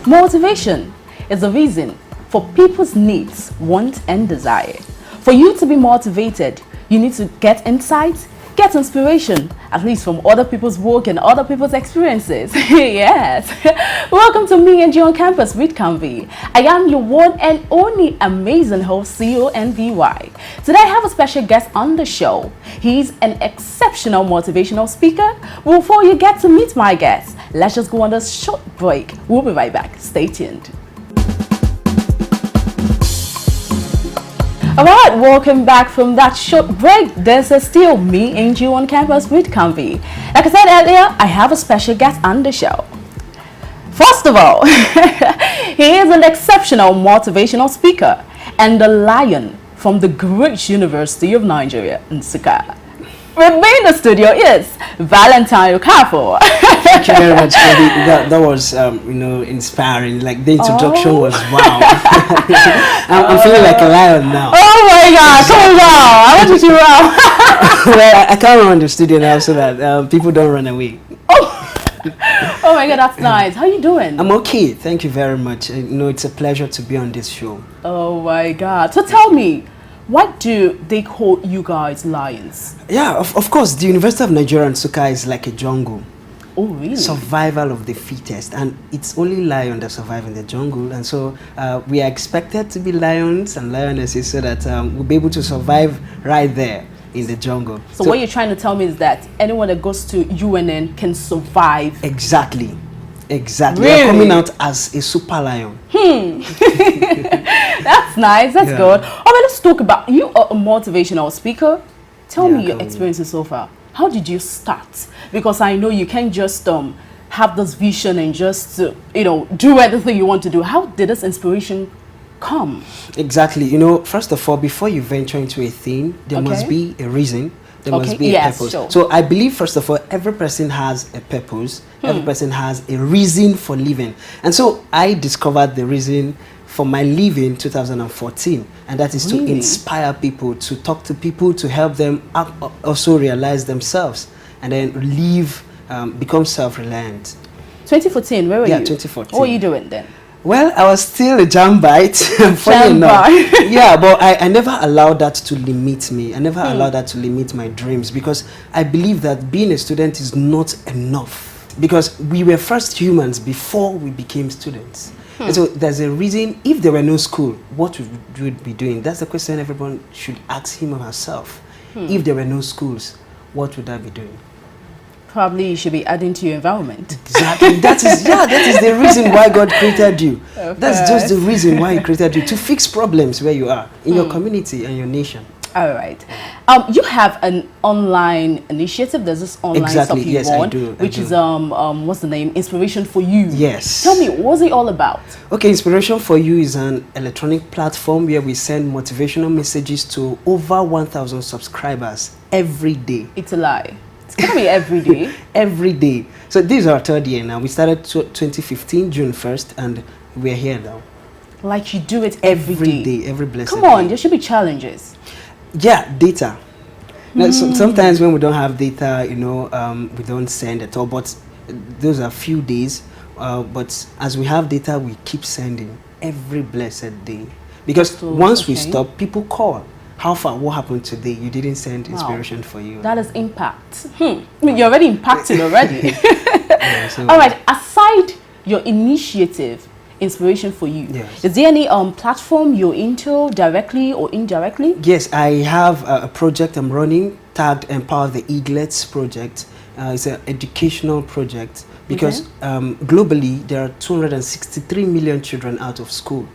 Motivation is the reason for people's needs, wants, and desire. For you to be motivated, you need to get insights, get inspiration, at least from other people's work and other people's experiences. Yes. Welcome to Me and You on Campus with Convy. I am your one and only amazing host, Convy. Today I have a special guest on the show. He's an exceptional motivational speaker. Before you get to meet my guest, let's just go on this short break. We'll be right back. Stay tuned. Alright, welcome back from that short break. This is still Me and You on Campus with Convy. Like I said earlier, I have a special guest on the show. First of all, he is an exceptional motivational speaker and the lion from the great University of Nigeria, Nsukka. With me in the studio is Val Okafor. Thank you very much, Convy. That was, inspiring. Like the introduction was wow. I'm feeling like a lion now. Oh my God! Come on, I want you to run. Well, I can't run the studio now so that people don't run away. Oh my God, that's nice. How you doing? I'm okay. Thank you very much. It's a pleasure to be on this show. Oh my God! So tell me, why do they call you guys lions? Yeah, of course. The University of Nigeria Nsukka is like a jungle. Oh, really? Survival of the fittest, and it's only lions that survive in the jungle, and so we are expected to be lions and lionesses so that we'll be able to survive right there in the jungle. So what you're trying to tell me is that anyone that goes to UNN can survive? Exactly. Really? You're coming out as a super lion. That's nice. That's good. All right, let's talk about, you are a motivational speaker. Tell me your experiences so far. How did you start? Because I know you can't just have this vision and just do everything you want to do. How did this inspiration come? Exactly. First of all, before you venture into a thing, there must be a reason. There must be a purpose. Sure. So I believe, first of all, every person has a purpose. Every person has a reason for living. And so I discovered the reason for my living in 2014. And that is to inspire people, to talk to people, to help them also realize themselves and then live, become self-reliant. 2014, where were you? Yeah, 2014. What were you doing then? Well, I was still a jambite. Funny enough. Yeah, but I never allowed that to limit me. I never allowed that to limit my dreams, because I believe that being a student is not enough, because we were first humans before we became students. And so there's a reason. If there were no school, what would we be doing? That's the question everyone should ask him or herself. If there were no schools, what would I be doing? Probably you should be adding to your environment. Exactly. That is the reason why God created you. That's just the reason why He created you, to fix problems where you are, in your community and your nation. All right. You have an online initiative. There's this online stuff you want, I do. Which is what's the name? Inspiration for You. Yes. Tell me, what's it all about? Okay, Inspiration for You is an electronic platform where we send motivational messages to over 1,000 subscribers every day. It's a lie. It's gonna be every day. Every day. So this is our third year now. We started 2015, June 1st, and we're here now. Like you do it every day. Every blessed day. Come on, there should be challenges. Yeah, data. Now, sometimes when we don't have data, we don't send at all. But those are few days. But as we have data, we keep sending every blessed day. Because once we stop, people call. How far? What happened today? You didn't send Inspiration for You. That is impact. You're already impacted already. All right. Aside your initiative, Inspiration for You, is there any platform you're into directly or indirectly? Yes, I have a project I'm running tagged Empower the Eaglets project. It's an educational project because globally there are 263 million children out of school.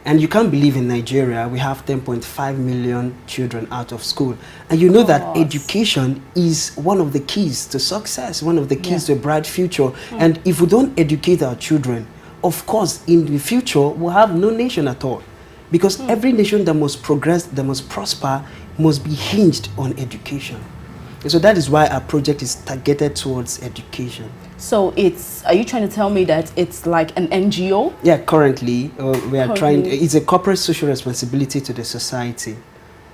And you can't believe in Nigeria we have 10.5 million children out of school. And you know that education is one of the keys to success, one of the keys to a bright future. And if we don't educate our children, of course, in the future, we'll have no nation at all. Because every nation that must progress, that must prosper, must be hinged on education. And so that is why our project is targeted towards education. So are you trying to tell me that it's like an NGO? Yeah, currently we are trying, it's a corporate social responsibility to the society.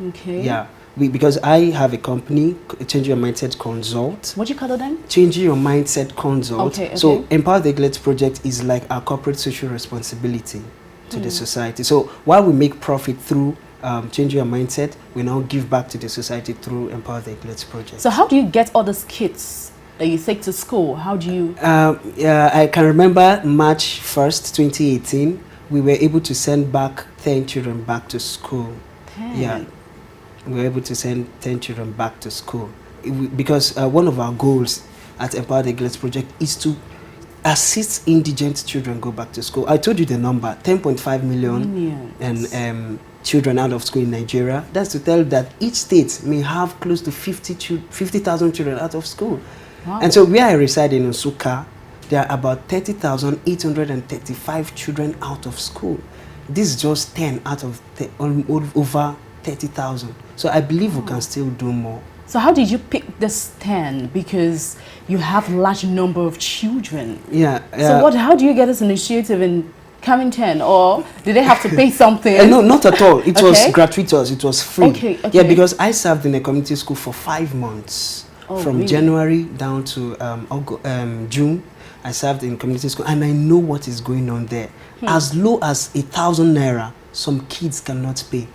Okay. Yeah, because I have a company, Change Your Mindset Consult. What do you call it then? Changing Your Mindset Consult. Okay, okay. So Empower the Eaglets project is like our corporate social responsibility to the society. So while we make profit through Change Your Mindset, we now give back to the society through Empower the Eaglets project. So how do you get all these kids that you take to school? How do you? I can remember March 1st, 2018, we were able to send back 10 children back to school. 10? Yeah, we were able to send 10 children back to school. Because one of our goals at Empower the Eaglets project is to assist indigent children go back to school. I told you the number, 10.5 million and children out of school in Nigeria. That's to tell that each state may have close to 50,000 children out of school. Wow. And so where I reside in Nsukka, there are about 30,835 children out of school. This is just 10 out of over 30,000. So I believe we can still do more. So how did you pick this 10? Because you have a large number of children. Yeah. So how do you get this initiative in coming 10? Or did they have to pay something? No, not at all. It was gratuitous. It was free. Okay. Yeah, because I served in a community school for 5 months. From really? January down to June. I served in community school and I know what is going on there. As low as 1,000 naira, some kids cannot pay.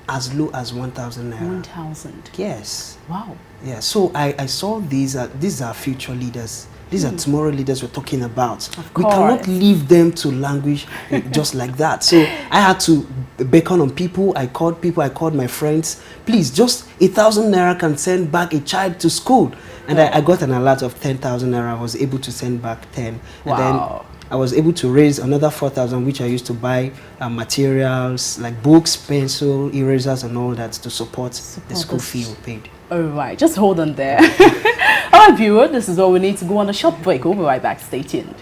As low as 1,000 naira. 1,000? Yes. Wow. Yeah, so I saw these are future leaders. These are tomorrow leaders we're talking about. We cannot leave them to languish just like that. So I had to beckon on people. I called my friends. Please, just 1,000 naira can send back a child to school. And I got an alert of 10,000 naira. I was able to send back 10. Wow. And then I was able to raise another 4,000, which I used to buy materials like books, pencil, erasers, and all that to support the school fee we paid. All right, just hold on there. All right, viewer, this is where we need to go on a short break. We'll be right back. Stay tuned.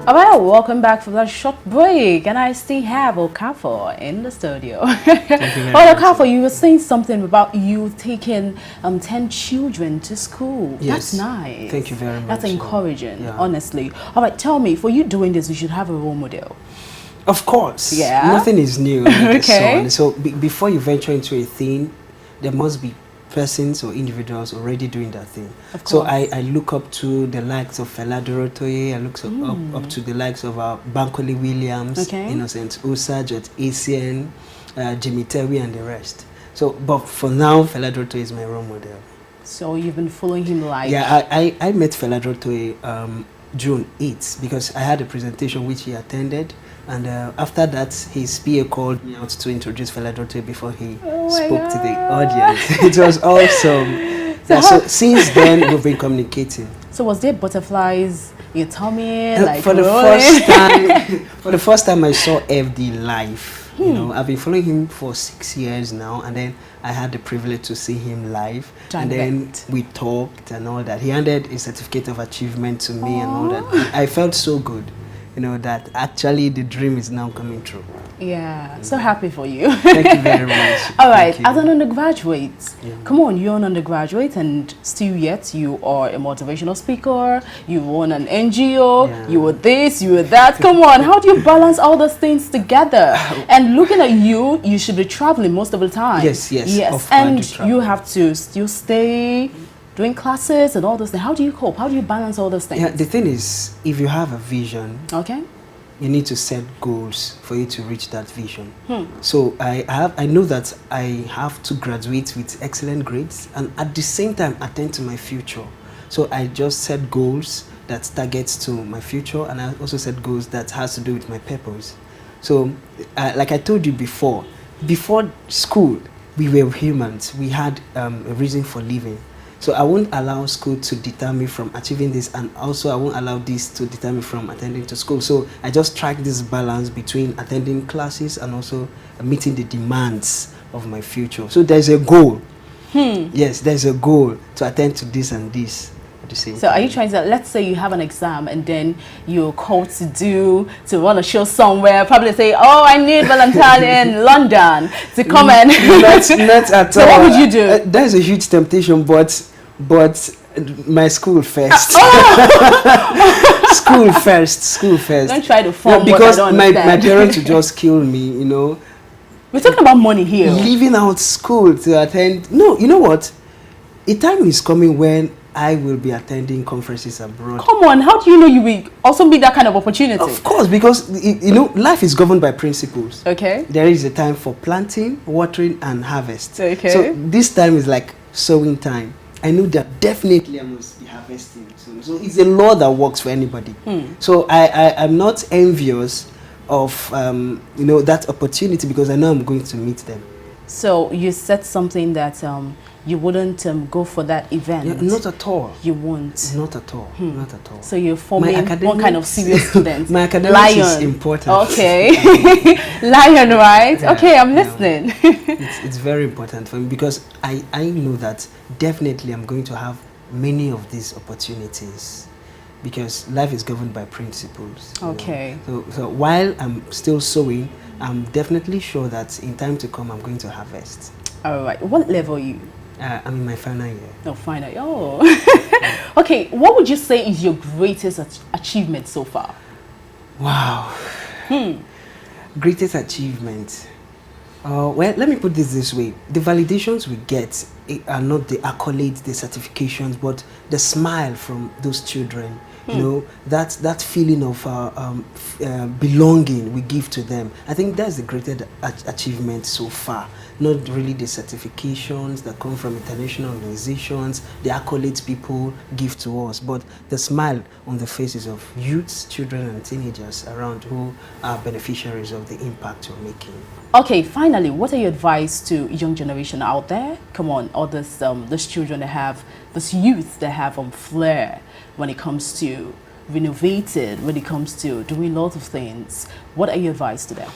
All right, welcome back from that short break, and I still have Okafor in the studio. Okafor, you were saying something about you taking 10 children to school. Yes. That's nice. Thank you very much. That's encouraging, honestly. All right, tell me, for you doing this, you should have a role model. Of course. Yeah. Nothing is new under the Okay. sun. So before you venture into a thing, there must be persons or individuals already doing that thing. So I look up to the likes of Fela Dorotoye, I look up to the likes of Bankole Williams, Innocent Osa, George Asian, Jimmy Terry, and the rest. So, but for now, Fela Dorotoye is my role model. So you've been following him like... Yeah, I met Fela Dorotoye June 8th because I had a presentation which he attended. And after that, his PA called me out to introduce Fela Dorotoye before he spoke to the audience. It was awesome. So since then, we've been communicating. So was there butterflies in your tummy? For the first time, I saw FD live. You know, I've been following him for 6 years now, and then I had the privilege to see him live. And then we talked and all that. He handed a certificate of achievement to me and all that. I felt so good. You know, that actually the dream is now coming true. Yeah, so happy for you. Thank you very much. All right, as an undergraduate, come on, you're an undergraduate and still yet you are a motivational speaker, you own an NGO, you were this, you were that. Come on, how do you balance all those things together? And looking at you, you should be traveling most of the time. Yes. And you have to still stay doing classes and all those things. How do you cope? How do you balance all those things? Yeah, the thing is, if you have a vision, you need to set goals for you to reach that vision. So I know that I have to graduate with excellent grades and at the same time attend to my future. So I just set goals that targets to my future, and I also set goals that has to do with my purpose. So like I told you before school, we were humans. We had a reason for living. So I won't allow school to deter me from achieving this, and also I won't allow this to deter me from attending to school. So I just strike this balance between attending classes and also meeting the demands of my future. So there's a goal. Yes, there's a goal to attend to this and this at the same time. Are you trying to, let's say you have an exam and then you're called to run a show somewhere, probably say, oh, I need Valentine in London to come and... Not at all. So what would you do? That's a huge temptation, but My school first. School first. Don't try to form because what I don't my understand. parents would just kill me, you know. We're talking about money here. Leaving out school to attend. No, you know what? A time is coming when I will be attending conferences abroad. Come on, how do you know you will also be that kind of opportunity? Of course, because you know, life is governed by principles. Okay. There is a time for planting, watering, and harvest. Okay. So this time is like sowing time. I know that definitely I must be harvesting soon. So it's a law that works for anybody. So I'm not envious of you know, that opportunity, because I know I'm going to meet them. So you said something that you wouldn't go for that event. Yeah, not at all. You won't. Not at all. Not at all. So you're forming one academics- kind of serious student. My academics is important. Okay. Lion, right? Yeah, okay, I'm yeah. listening. It's very important for me, because I know that definitely I'm going to have many of these opportunities, because life is governed by principles. You Okay. know. So while I'm still sowing, I'm definitely sure that in time to come I'm going to harvest. All right. What level are you? I'm in my final year. Oh, final. Oh. Okay. What would you say is your greatest achievement so far? Wow. Greatest achievement. Well, let me put this way. The validations we get are not the accolades, the certifications, but the smile from those children. You know, that feeling of belonging we give to them. I think that's the greatest achievement so far. Not really the certifications that come from international organizations, the accolades people give to us, but the smile on the faces of youths, children, and teenagers around who are beneficiaries of the impact you're making. Okay, finally, what are your advice to young generation out there? Come on, all this children that have, this youth that have flair when it comes to renovated, when it comes to doing lots of things. What are your advice to them?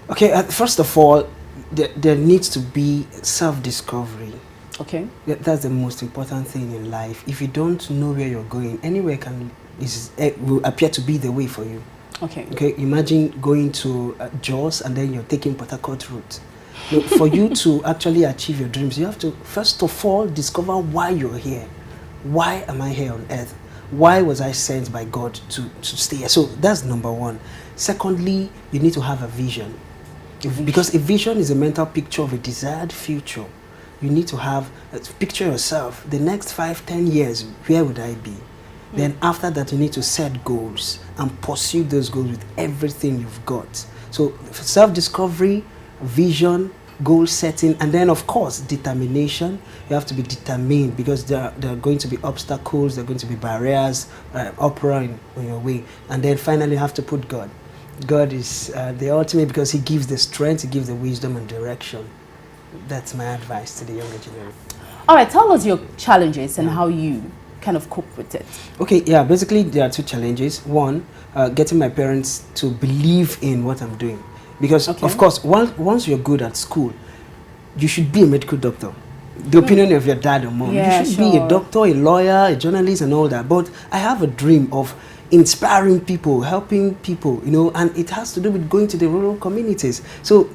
Okay, first of all, there needs to be self-discovery. Okay. That's the most important thing in life. If you don't know where you're going, anywhere will appear to be the way for you. Okay. Okay, imagine going to Jos and then you're taking Port Harcourt route. Look, for you to actually achieve your dreams, you have to first of all discover why you're here. Why am I here on earth? Why was I sent by God to stay here? So that's number one. Secondly, you need to have a vision. Because a vision is a mental picture of a desired future. You need to have, picture yourself, the next 5-10 years, where would I be? Then after that, you need to set goals and pursue those goals with everything you've got. So self-discovery, vision, goal setting, and then of course determination. You have to be determined, because there are going to be obstacles, there are going to be barriers, on your way. And then finally you have to put God. God is the ultimate, because he gives the strength, he gives the wisdom and direction. That's my advice to the younger generation. All right, tell us your challenges and how you kind of cope with it. Okay, yeah, basically there are two challenges. One, getting my parents to believe in what I'm doing. Because, of course, once you're good at school, you should be a medical doctor. The opinion of your dad or mom. Yeah, you should be a doctor, a lawyer, a journalist, and all that. But I have a dream of inspiring people, helping people, you know, and it has to do with going to the rural communities. So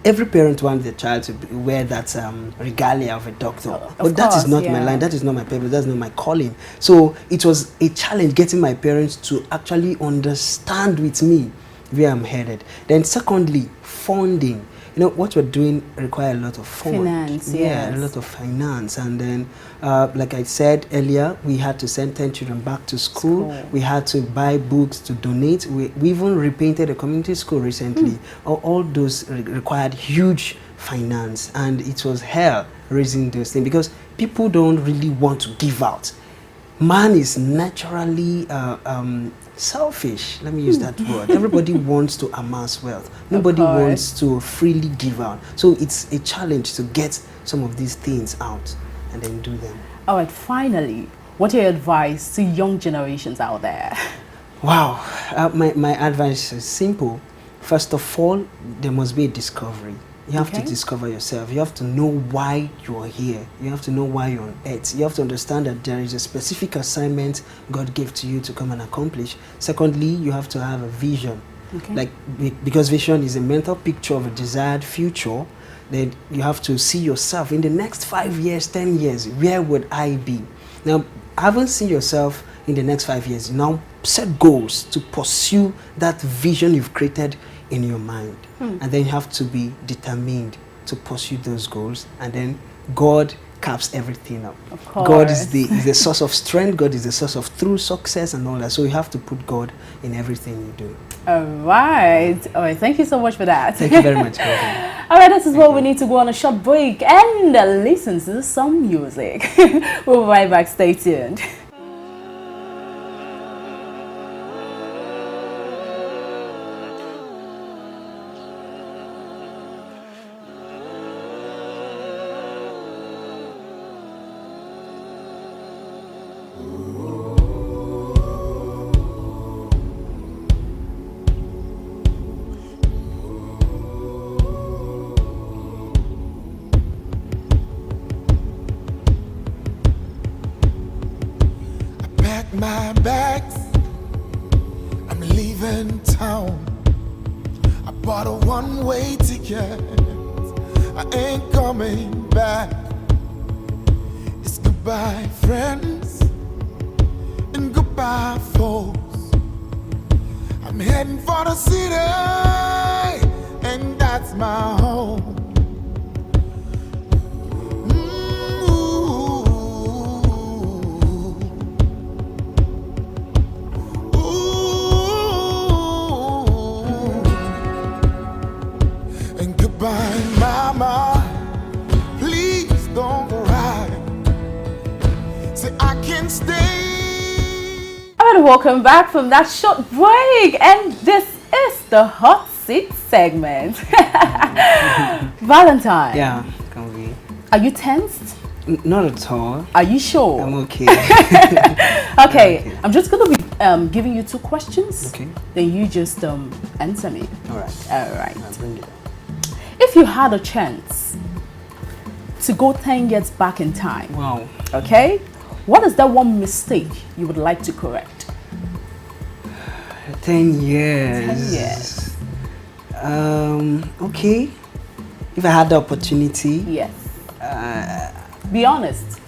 every parent wants their child to wear that regalia of a doctor. But that is not my line, that is not my purpose, that's not my calling. So it was a challenge getting my parents to actually understand with me where I'm headed. Then secondly, funding. You know, what we're doing require a lot of finance. Yeah, a lot of finance. And then, like I said earlier, we had to send 10 children back to school. We had to buy books to donate. We even repainted a community school recently. All those required huge finance. And it was hell raising those things, because people don't really want to give out. Man is naturally selfish, let me use that word. Everybody wants to amass wealth. Nobody wants to freely give out. So it's a challenge to get some of these things out and then do them. All right, finally, what are your advice to young generations out there? Wow, my advice is simple. First of all, there must be a discovery. You have to discover yourself. You have to know why you're here. You have to know why you're on earth. You have to understand that there is a specific assignment God gave to you to come and accomplish. Secondly, you have to have a vision. Like, because vision is a mental picture of a desired future, then you have to see yourself in the next 5 years, 10 years, where would I be? Now, haven't seen yourself in the next 5 years. Now set goals to pursue that vision you've created in your mind. And then you have to be determined to pursue those goals. And then God caps everything up. Of course. God is the source of strength. God is the source of true success and all that. So you have to put God in everything you do. All right. Thank you so much for that. Thank you very much. All right, this is where we need to go on a short break and listen to some music. We'll be right back. Stay tuned. My bags, I'm leaving town. I bought a one-way ticket, I ain't coming back. It's goodbye friends and goodbye folks. I'm heading for the city and that's my home. Mama, please don't cry. Say I can stay. All right, welcome back from that short break, and this is the hot seat segment. Valentine. Yeah, Convy. Are you tensed? Not at all. Are you sure? I'm okay. Okay, I'm just gonna be giving you 2 questions. Okay. Then you just answer me. All right. All right. I'll bring it. If you had a chance to go 10 years back in time, Wow. okay, what is that one mistake you would like to correct? 10 years. 10 years. Okay. If I had the opportunity, Yes. Be honest.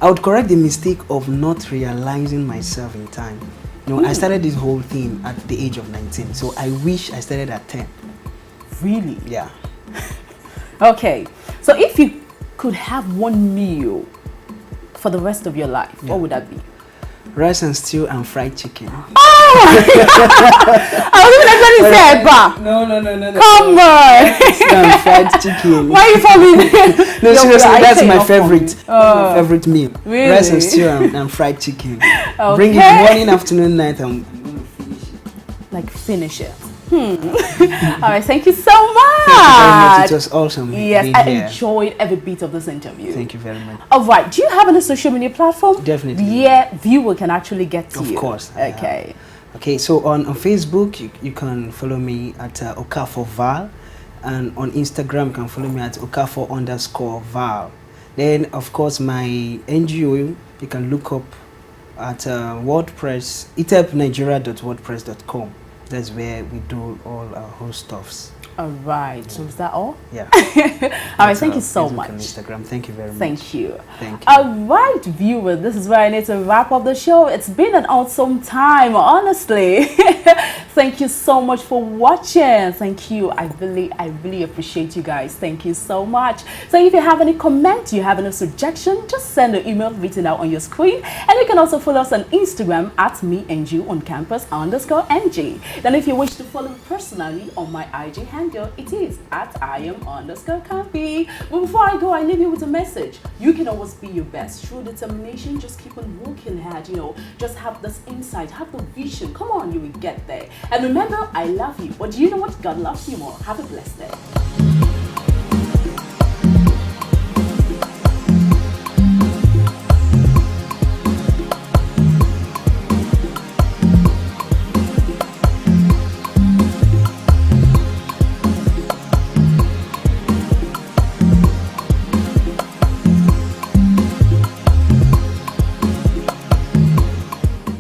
I would correct the mistake of not realizing myself in time. You know, I started this whole thing at the age of 19, so I wish I started at 10. Really? Yeah. Okay. So if you could have one meal for the rest of your life, Yeah. what would that be? Rice and stew and fried chicken. Oh my God! I was even say Eba. No. Come on! Stew and fried chicken. Why are you forming? No, seriously, that's my favorite. Oh. My favorite meal. Really? Rice and stew and fried chicken. Okay. Bring it morning, afternoon, night, and Like finish it. All right, thank you so much. thank you very much. It was awesome. Yes, being I here. enjoyed every bit of this interview. Thank you very much. All right, do you have any social media platform? Definitely. Yeah, viewer can actually get to Of you. course, I Okay. Okay, so on Facebook, you can follow me at Okafor Val, and on Instagram, you can follow me at Okafor_Val. Then, of course, my NGO, you can look up at WordPress, itepnigeria.wordpress.com. That's where we do all our whole stuffs. All right, so is that all? Yeah. All right, thank you so Facebook much. and Instagram. Thank you very much. Thank you. Thank you. All right, viewers, this is where I need to wrap up the show. It's been an awesome time, honestly. Thank you so much for watching. Thank you. I really appreciate you guys. Thank you so much. So if you have any comment, you have any suggestion, just send an email written out on your screen. And you can also follow us on Instagram at @meandyu_on_campus_ng. Then if you wish to follow me personally on my IG handle, it is at @Iam_Convy. But before I go, I leave you with a message. You can always be your best through determination. Just keep on working hard, just have this insight, have the vision. Come on, you will get there. And remember, I love you. But do you know what? God loves you more. Have a blessed day.